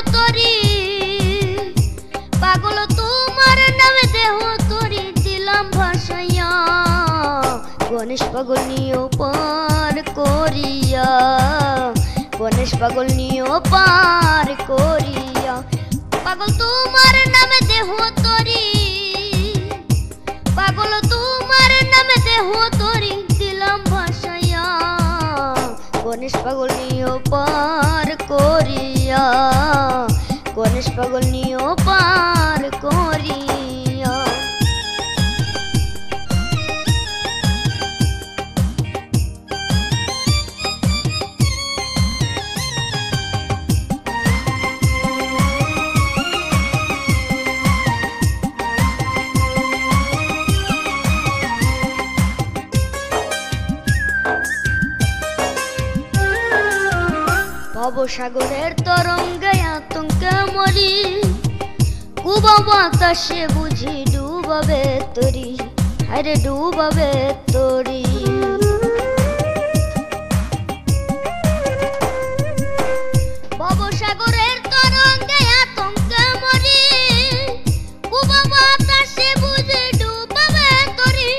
তরি পাগল তোমার নামে দেহ তরি দিলাম ভাসাইয়া গণেশ পাগল নিও পার করিয়া গণেশ পাগল নিও পার করিয়া পাগল তোমার নামে দেহ তরি পাগল তোমার নামে দেহ তরি দিলাম ভাসাইয়া গণেশ পাগল নিও পার করিয়া গণেশ পাগল নিও পার করিয়া ভবসাগরের তরঙ্গে আতঙ্কে মরি কুবা বাতাসে বুঝি ডুবাবে তরি আরে ডুবাবে তরি ভবসাগরের তরঙ্গে আতঙ্কে মরি কুবা বাতাসে বুঝি ডুবাবে তরি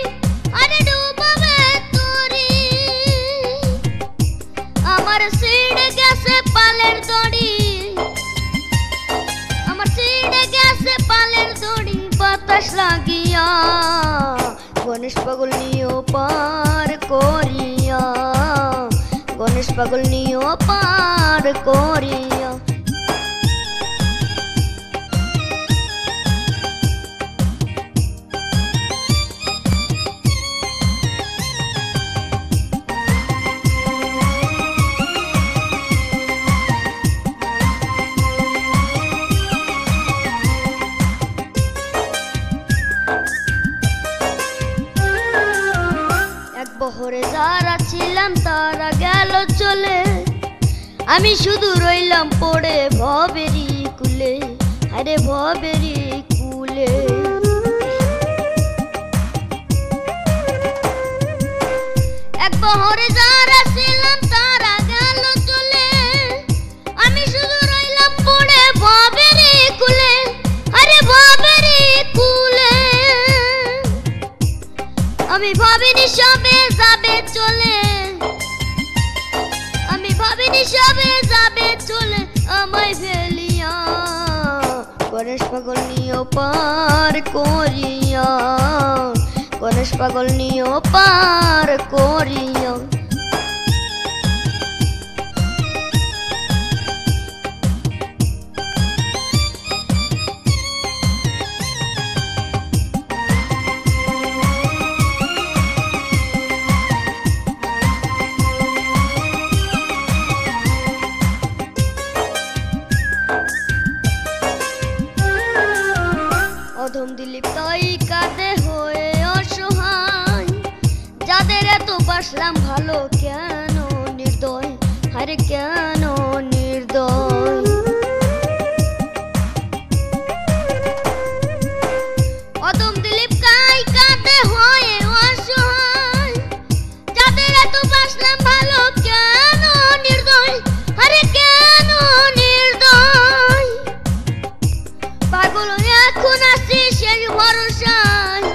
আরে ডুবাবে তরি আমার সিঁড়ে গেছে পালের দড়ি আমার সিঁড়ে গেছে পালের দড়ি বাতাস লাগিয়া গণেশ পাগল নিও পার করিয়া গণেশ পাগল নিও পার করিয়া বহরে যারা ছিলাম তারা গেল চলে আমি শুধু রইলাম পড়ে ভবেরি কুলে আরে ভবেরি কুলে এক বহরে যারা ছিলাম তারা গেল চলে আমি শুধু রইলাম পড়ে ভবেরি কুলে আরে ভবেরি কুলে আমি ভাবিনি সবে যাবে চলে আমি ভাবিনি সবে যাবে চলে আমায় ফেলিয়া গণেশ পাগল নিও পার করিয়া গণেশ পাগল নিও পার করিয়া অধম দিলীপ তাই কাঁদে হয়ে অসহায় যাদের এত বাসলাম ভালো কেন নির্দয় আরে কেন নির্দয় অধম দিলীপ তাই কাঁদে হয়ে অসহায় যাদের এত বাসলাম ভালো কেন নির্দয় আরে কেন নির্দয় পাগল এখন আসি শেষ ভরসায়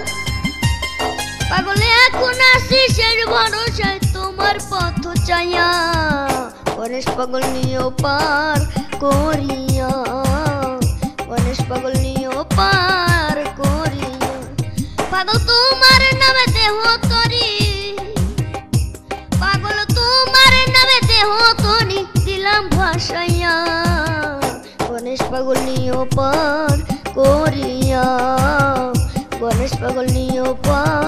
পাগল এখন আসি শেষ ভরসায় তোমার পথ চাইয়া গণেশ পাগল নিও পার করিয়া গণেশ পাগল নিও পার করিয়া পাগল তোমার নামে দেহ তরি পাগল তোমার নামে দেহ তরি দিলাম ভাসাইয়া গণেশ পাগল নিও পার করিয়া গণেশ পাগল নিও পার